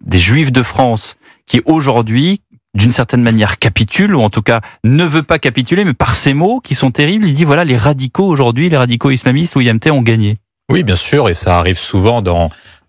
des Juifs de France qui aujourd'hui, d'une certaine manière, capitule, ou en tout cas ne veut pas capituler, mais par ces mots qui sont terribles, il dit voilà, les radicaux aujourd'hui, les radicaux islamistes ou IMT ont gagné. Oui, bien sûr, et ça arrive souvent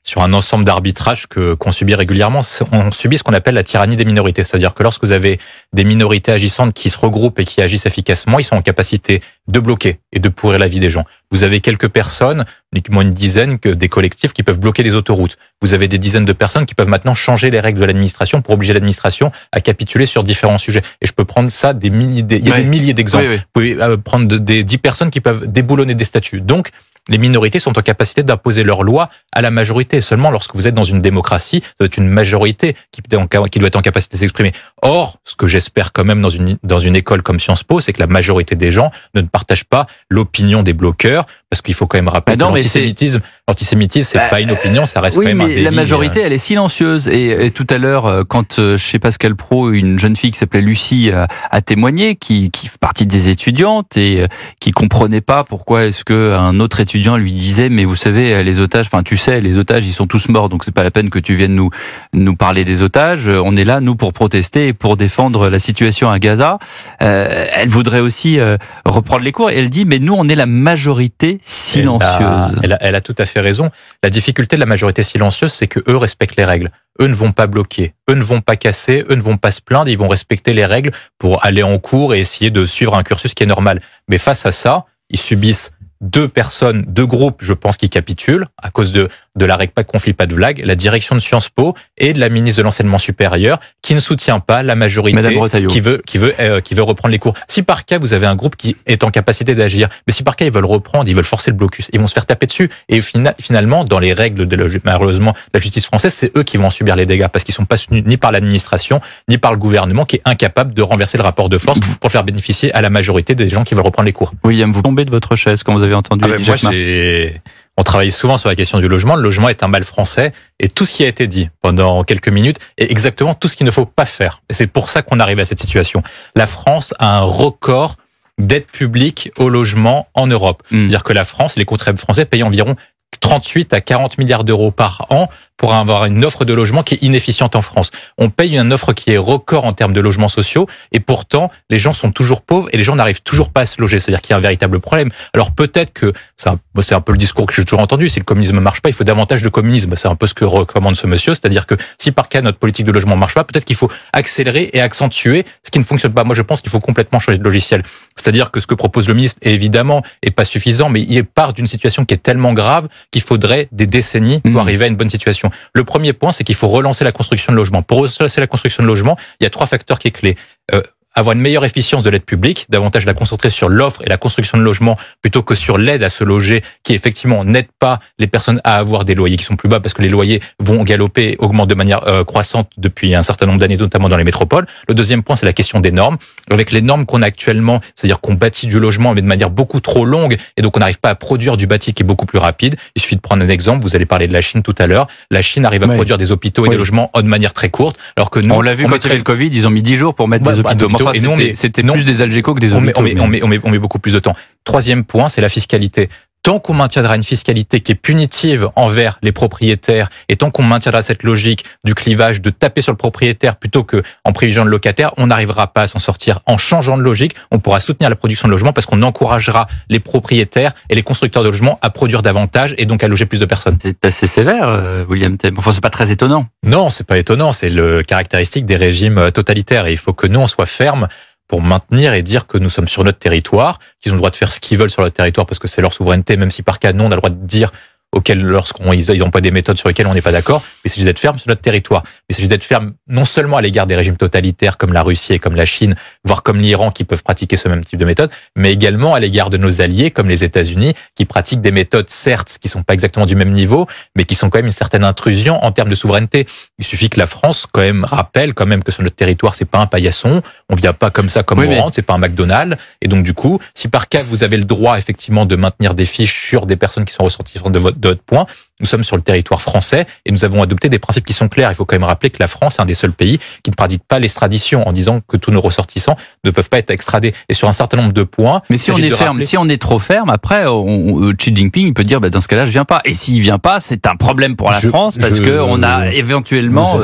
sur un ensemble d'arbitrages qu'on subit régulièrement. On subit ce qu'on appelle la tyrannie des minorités. C'est-à-dire que lorsque vous avez des minorités agissantes qui se regroupent et qui agissent efficacement, ils sont en capacité de bloquer et de pourrir la vie des gens. Vous avez quelques personnes, uniquement une dizaine, des collectifs qui peuvent bloquer des autoroutes. Vous avez des dizaines de personnes qui peuvent maintenant changer les règles de l'administration pour obliger l'administration à capituler sur différents sujets. Et je peux prendre ça il y a des milliers d'exemples. Oui. Vous pouvez prendre des 10 personnes qui peuvent déboulonner des statuts. Donc, les minorités sont en capacité d'imposer leurs lois à la majorité. Seulement lorsque vous êtes dans une démocratie, vous êtes une majorité qui doit être en capacité de s'exprimer. Or, ce que j'espère quand même dans une école comme Sciences Po, c'est que la majorité des gens ne partagent pas l'opinion des bloqueurs, parce qu'il faut quand même rappeler que l'antisémitisme, c'est pas une opinion, ça reste quand même un délit. Oui, mais la majorité, elle est silencieuse. Et tout à l'heure, quand chez Pascal Praud, une jeune fille qui s'appelait Lucie a témoigné, qui fait partie des étudiantes et qui comprenait pas pourquoi est-ce que un autre étudiant lui disait mais vous savez les otages, enfin tu sais les otages ils sont tous morts donc c'est pas la peine que tu viennes nous parler des otages, on est là nous pour protester et pour défendre la situation à Gaza. Elle voudrait aussi reprendre les cours et elle dit mais nous on est la majorité silencieuse. Elle a tout à fait raison. La difficulté de la majorité silencieuse, c'est que eux respectent les règles. Eux ne vont pas bloquer, eux ne vont pas casser, eux ne vont pas se plaindre, ils vont respecter les règles pour aller en cours et essayer de suivre un cursus qui est normal. Mais face à ça, ils subissent deux groupes, je pense, qui capitulent à cause de la règle pas de conflit, pas de blague, la direction de Sciences Po et de la ministre de l'Enseignement supérieur qui ne soutient pas la majorité qui veut reprendre les cours. Si par cas vous avez un groupe qui est en capacité d'agir, mais si par cas ils veulent reprendre, ils veulent forcer le blocus, ils vont se faire taper dessus et finalement dans les règles malheureusement de la justice française, c'est eux qui vont en subir les dégâts parce qu'ils sont pas soutenus ni par l'administration ni par le gouvernement qui est incapable de renverser le rapport de force pour faire bénéficier à la majorité des gens qui veulent reprendre les cours. William, vous tombez de votre chaise quand vous avez entendu On travaille souvent sur la question du logement. Le logement est un mal français et tout ce qui a été dit pendant quelques minutes est exactement tout ce qu'il ne faut pas faire. Et c'est pour ça qu'on arrive à cette situation. La France a un record d'aide publique au logement en Europe. C'est-à-dire que la France, les contribuables français payent environ 38 à 40 milliards d'euros par an pour avoir une offre de logement qui est inefficiente en France. On paye une offre qui est record en termes de logements sociaux et pourtant les gens sont toujours pauvres et les gens n'arrivent toujours pas à se loger. C'est-à-dire qu'il y a un véritable problème. Alors peut-être que c'est un peu le discours que j'ai toujours entendu, si le communisme ne marche pas, il faut davantage de communisme. C'est un peu ce que recommande ce monsieur, c'est-à-dire que si par cas notre politique de logement ne marche pas, peut-être qu'il faut accélérer et accentuer ce qui ne fonctionne pas. Moi je pense qu'il faut complètement changer de logiciel. C'est-à-dire que ce que propose le ministre évidemment est pas suffisant, mais il part d'une situation qui est tellement grave qu'il faudrait des décennies pour arriver à une bonne situation. Le premier point, c'est qu'il faut relancer la construction de logements. Pour relancer la construction de logements, il y a 3 facteurs qui sont clés. Avoir une meilleure efficience de l'aide publique, davantage la concentrer sur l'offre et la construction de logements plutôt que sur l'aide à se loger qui effectivement n'aide pas les personnes à avoir des loyers qui sont plus bas parce que les loyers vont galoper, augmentent de manière croissante depuis un certain nombre d'années, notamment dans les métropoles. Le deuxième point, c'est la question des normes. Avec les normes qu'on a actuellement, c'est-à-dire qu'on bâtit du logement mais de manière beaucoup trop longue et donc on n'arrive pas à produire du bâti qui est beaucoup plus rapide. Il suffit de prendre un exemple, vous allez parler de la Chine tout à l'heure. La Chine arrive à produire des hôpitaux et des logements de manière très courte, alors que nous, on l'a vu quand il y avait le Covid, ils ont mis 10 jours pour mettre des hôpitaux. Et nous, c'était plus des algécos que des hôpitaux. On met beaucoup plus de temps. Troisième point, c'est la fiscalité. Tant qu'on maintiendra une fiscalité qui est punitive envers les propriétaires et tant qu'on maintiendra cette logique du clivage de taper sur le propriétaire plutôt que en privilégiant le locataire, on n'arrivera pas à s'en sortir. En changeant de logique, on pourra soutenir la production de logements parce qu'on encouragera les propriétaires et les constructeurs de logements à produire davantage et donc à loger plus de personnes. C'est assez sévère, William Thiem. Enfin, c'est pas très étonnant. Non, c'est pas étonnant. C'est le caractéristique des régimes totalitaires et il faut que nous, on soit fermes pour maintenir et dire que nous sommes sur notre territoire, qu'ils ont le droit de faire ce qu'ils veulent sur notre territoire parce que c'est leur souveraineté, même si par cas, nous, on a le droit de dire lorsqu'ils emploient des méthodes sur lesquelles on n'est pas d'accord, mais il s'agit d'être ferme sur notre territoire. Il s'agit d'être ferme non seulement à l'égard des régimes totalitaires comme la Russie et comme la Chine, voire comme l'Iran qui peuvent pratiquer ce même type de méthode, mais également à l'égard de nos alliés comme les États-Unis qui pratiquent des méthodes certes qui sont pas exactement du même niveau, mais qui sont quand même une certaine intrusion en termes de souveraineté. Il suffit que la France quand même rappelle quand même que sur notre territoire c'est pas un paillasson, on vient pas comme ça comme on rentre, c'est pas un McDonald's, et donc du coup, si par cas vous avez le droit effectivement de maintenir des fiches sur des personnes qui sont ressortissantes de votre point, nous sommes sur le territoire français et nous avons adopté des principes qui sont clairs. Il faut quand même rappeler que la France est un des seuls pays qui ne pratique pas l'extradition en disant que tous nos ressortissants ne peuvent pas être extradés. Et sur un certain nombre de points... Mais si on est ferme, si on est trop ferme, après, Xi Jinping peut dire dans ce cas-là, je viens pas. Et s'il vient pas, c'est un problème pour la France parce que on a éventuellement...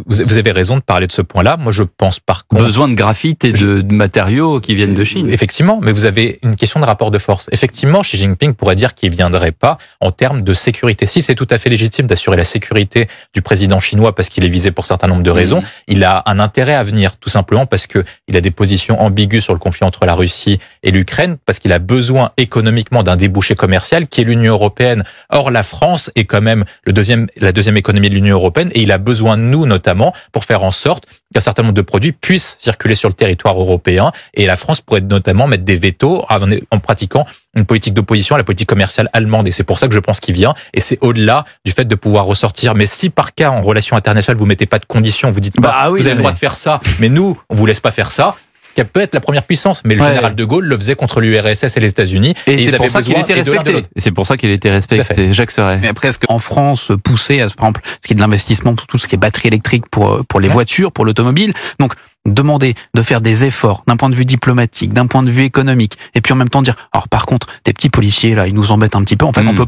Vous avez raison de parler de ce point-là. Moi, je pense par contre... Besoin de graphite et de matériaux qui viennent de Chine. Effectivement, mais vous avez une question de rapport de force. Effectivement, Xi Jinping pourrait dire qu'il viendrait pas en termes de sécurité. Si c'est tout à fait légitime d'assurer la sécurité du président chinois parce qu'il est visé pour un certain nombre de raisons, il a un intérêt à venir, tout simplement parce que il a des positions ambiguës sur le conflit entre la Russie et l'Ukraine, parce qu'il a besoin économiquement d'un débouché commercial qui est l'Union européenne. Or, la France est quand même la deuxième économie de l'Union européenne et il a besoin de nous, notamment, pour faire en sorte qu'un certain nombre de produits puissent circuler sur le territoire européen. Et la France pourrait notamment mettre des vétos en pratiquant une politique d'opposition à la politique commerciale allemande. Et c'est pour ça que je pense qu'il vient. Et c'est au-delà du fait de pouvoir ressortir. Mais si par cas, en relation internationale, vous mettez pas de conditions, vous dites vous avez le droit de faire ça, mais nous, on vous laisse pas faire ça, qui peut être la première puissance, mais le général de Gaulle le faisait contre l'URSS et les États-Unis. Et c'est pour ça qu'il était respecté. C'est pour ça qu'il était respecté. Jacques Serret. Mais après, est-ce qu'en France, pousser à, par exemple, ce qui est de l'investissement, tout ce qui est batterie électrique pour les voitures, pour l'automobile, donc demander de faire des efforts d'un point de vue diplomatique, d'un point de vue économique, et puis en même temps dire, alors par contre, tes petits policiers là, ils nous embêtent un petit peu. En fait, on peut,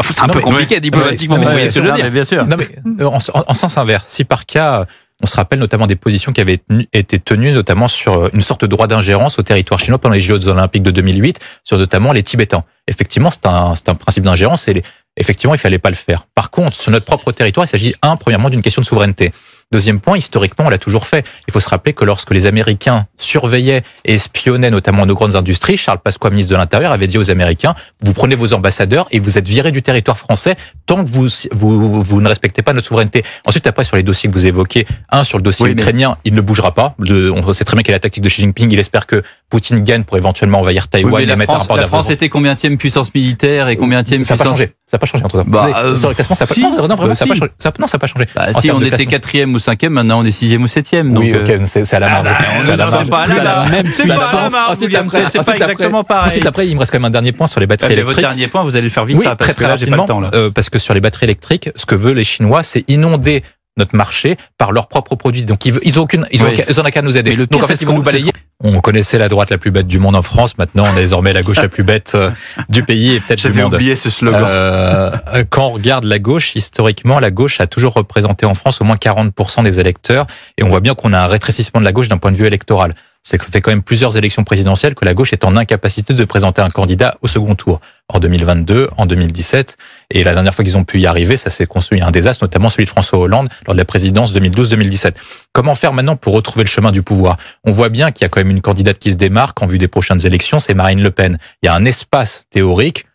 c'est un peu compliqué diplomatiquement, mais vous voyez ce que je veux dire. Bien sûr. Non, mais en sens inverse, si par cas, on se rappelle notamment des positions qui avaient été tenues notamment sur une sorte de droit d'ingérence au territoire chinois pendant les Jeux olympiques de 2008, sur notamment les Tibétains. Effectivement, c'est un principe d'ingérence et effectivement, il fallait pas le faire. Par contre, sur notre propre territoire, il s'agit premièrement d'une question de souveraineté. Deuxième point, historiquement, on l'a toujours fait. Il faut se rappeler que lorsque les Américains surveillaient et espionnaient notamment nos grandes industries, Charles Pasqua, ministre de l'Intérieur, avait dit aux Américains, vous prenez vos ambassadeurs et vous êtes virés du territoire français tant que vous ne respectez pas notre souveraineté. Ensuite, après, sur les dossiers que vous évoquez, sur le dossier ukrainien, il ne bougera pas. On sait très bien quelle est la tactique de Xi Jinping. Il espère que Poutine gagne pour éventuellement envahir Taïwan et mettre un rapport la France était combienième puissance militaire et combienième puissance... Ça n'a pas changé entre temps. Sur le classement, ça n'a pas changé. Si on était 4e ou 5e, maintenant on est 6e ou 7e. Oui, ok, c'est à la marge. C'est la même puissance. C'est pas exactement pareil. Ensuite, après, il me reste quand même un dernier point sur les batteries électriques. Votre dernier point, vous allez le faire vite, oui, ça, parce que là, j'ai pas le temps. Parce que sur les batteries électriques, ce que veulent les Chinois, c'est inonder notre marché par leurs propres produits. Donc ils ont qu'à nous aider. Donc en fait, ils vont nous balayer. On connaissait la droite la plus bête du monde en France. Maintenant, on est désormais la gauche la plus bête du pays et peut-être du monde. J'avais oublié ce slogan. Quand on regarde la gauche, historiquement, la gauche a toujours représenté en France au moins 40% des électeurs. Et on voit bien qu'on a un rétrécissement de la gauche d'un point de vue électoral. C'est que ça fait quand même plusieurs élections présidentielles que la gauche est en incapacité de présenter un candidat au second tour. En 2022, en 2017. Et la dernière fois qu'ils ont pu y arriver, ça s'est construit un désastre, notamment celui de François Hollande lors de la présidence 2012-2017. Comment faire maintenant pour retrouver le chemin du pouvoir? On voit bien qu'il y a quand même une candidate qui se démarque en vue des prochaines élections, c'est Marine Le Pen. Il y a un espace théorique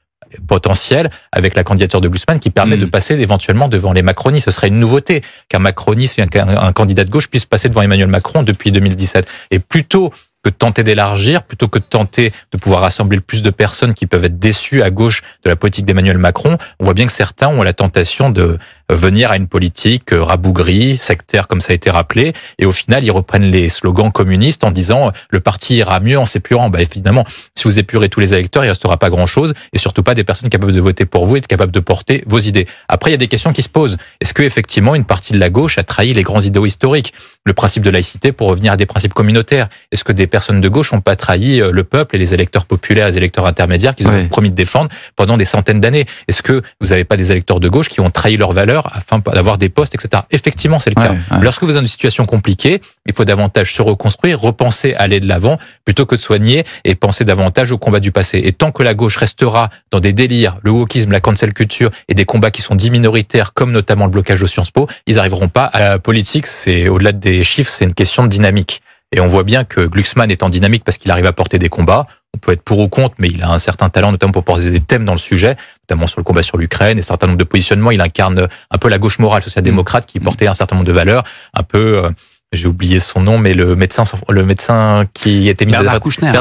potentiel avec la candidature de Glucksmann qui permet de passer éventuellement devant les macronistes. Ce serait une nouveauté qu'un macroniste, un candidat de gauche puisse passer devant Emmanuel Macron depuis 2017. Et plutôt que de tenter d'élargir, plutôt que de tenter de pouvoir rassembler le plus de personnes qui peuvent être déçues à gauche de la politique d'Emmanuel Macron, on voit bien que certains ont la tentation de venir à une politique rabougrie, sectaire comme ça a été rappelé, et au final ils reprennent les slogans communistes en disant le parti ira mieux en s'épurant. Évidemment, si vous épurez tous les électeurs, il restera pas grand-chose, et surtout pas des personnes capables de voter pour vous et capables de porter vos idées. Après, il y a des questions qui se posent. Est-ce que effectivement une partie de la gauche a trahi les grands idéaux historiques, le principe de laïcité pour revenir à des principes communautaires? Est-ce que des personnes de gauche n'ont pas trahi le peuple et les électeurs populaires, les électeurs intermédiaires qu'ils ont promis de défendre pendant des centaines d'années? Est-ce que vous n'avez pas des électeurs de gauche qui ont trahi leurs valeurs afin d'avoir des postes, etc. Effectivement, c'est le cas. Lorsque vous êtes dans une situation compliquée, il faut davantage se reconstruire, repenser, aller de l'avant, plutôt que de soigner et penser davantage au combat du passé. Et tant que la gauche restera dans des délires, le wokisme, la cancel culture et des combats qui sont dits minoritaires, comme notamment le blocage de Sciences Po, ils n'arriveront pas à la politique. C'est au-delà des chiffres, c'est une question de dynamique. Et on voit bien que Glucksmann est en dynamique parce qu'il arrive à porter des combats. On peut être pour ou contre, mais il a un certain talent, notamment pour poser des thèmes dans le sujet, notamment sur le combat sur l'Ukraine et un certain nombre de positionnements. Il incarne un peu la gauche morale social-démocrate qui portait un certain nombre de valeurs, un peu, j'ai oublié son nom, mais le médecin qui était mis Bernard Kouchner.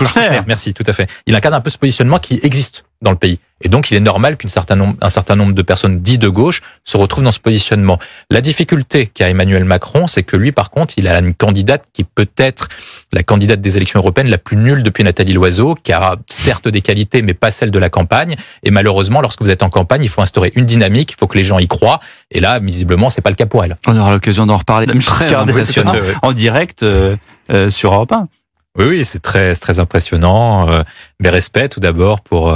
Merci, tout à fait. Il incarne un peu ce positionnement qui existe dans le pays. Et donc, il est normal qu'un certain nombre de personnes dites de gauche se retrouvent dans ce positionnement. La difficulté qu'a Emmanuel Macron, c'est que lui, par contre, il a une candidate qui peut être la candidate des élections européennes la plus nulle depuis Nathalie Loiseau, qui a certes des qualités, mais pas celles de la campagne. Et malheureusement, lorsque vous êtes en campagne, il faut instaurer une dynamique, il faut que les gens y croient. Et là, visiblement, c'est pas le cas pour elle. On aura l'occasion d'en reparler. Giscard d'Estaing en direct sur Europe 1. Oui, c'est très impressionnant. Mes respects tout d'abord pour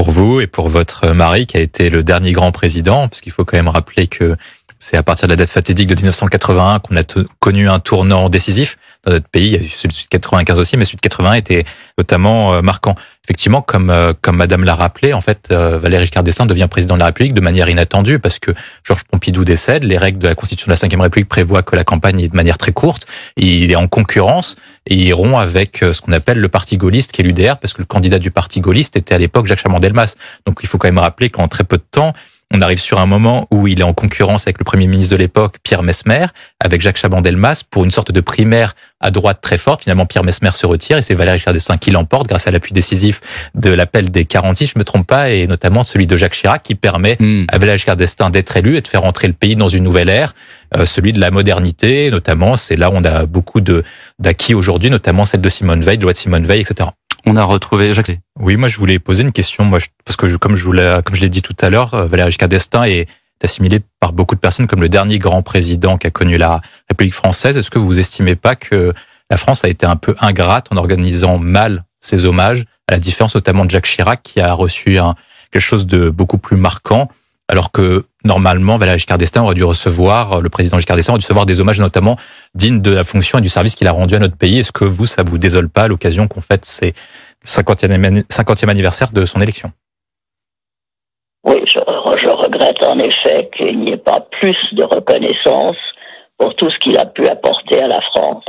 vous et pour votre mari qui a été le dernier grand président, parce qu'il faut quand même rappeler que c'est à partir de la date fatidique de 1981 qu'on a connu un tournant décisif dans notre pays. Il y a eu celui de 95 aussi, mais celui de 81 était notamment marquant. Effectivement, comme Madame l'a rappelé, en fait, Valéry Giscard d'Estaing devient président de la République de manière inattendue parce que Georges Pompidou décède. Les règles de la Constitution de la Ve République prévoient que la campagne est de manière très courte. Il est en concurrence et il rompt avec ce qu'on appelle le parti gaulliste, qui est l'UDR, parce que le candidat du parti gaulliste était à l'époque Jacques Chaban-Delmas. Donc, il faut quand même rappeler qu'en très peu de temps, on arrive sur un moment où il est en concurrence avec le Premier ministre de l'époque, Pierre Messmer, avec Jacques Chaban-Delmas, pour une sorte de primaire à droite très forte. Finalement, Pierre Messmer se retire et c'est Valéry Giscard d'Estaing qui l'emporte grâce à l'appui décisif de l'appel des 46, je me trompe pas, et notamment celui de Jacques Chirac qui permet à Valéry Giscard d'Estaing d'être élu et de faire entrer le pays dans une nouvelle ère, celui de la modernité, notamment. C'est là où on a beaucoup d'acquis aujourd'hui, notamment celle de Simone Veil, de loi de Simone Veil, etc. On a retrouvé Jacques. Oui, moi je voulais poser une question, parce que comme je l'ai dit tout à l'heure, Valéry Giscard d'Estaing est assimilé par beaucoup de personnes comme le dernier grand président qu'a connu la République française. Est-ce que vous estimez pas que la France a été un peu ingrate en organisant mal ses hommages, à la différence notamment de Jacques Chirac qui a reçu quelque chose de beaucoup plus marquant, alors que normalement Valéry Giscard d'Estaing aurait dû recevoir, le président Giscard d'Estaing aurait dû recevoir des hommages notamment dignes de la fonction et du service qu'il a rendu à notre pays. Est-ce que ça vous désole pas à l'occasion qu'on fête ces 50e anniversaire de son élection? Oui, je regrette en effet qu'il n'y ait pas plus de reconnaissance pour tout ce qu'il a pu apporter à la France.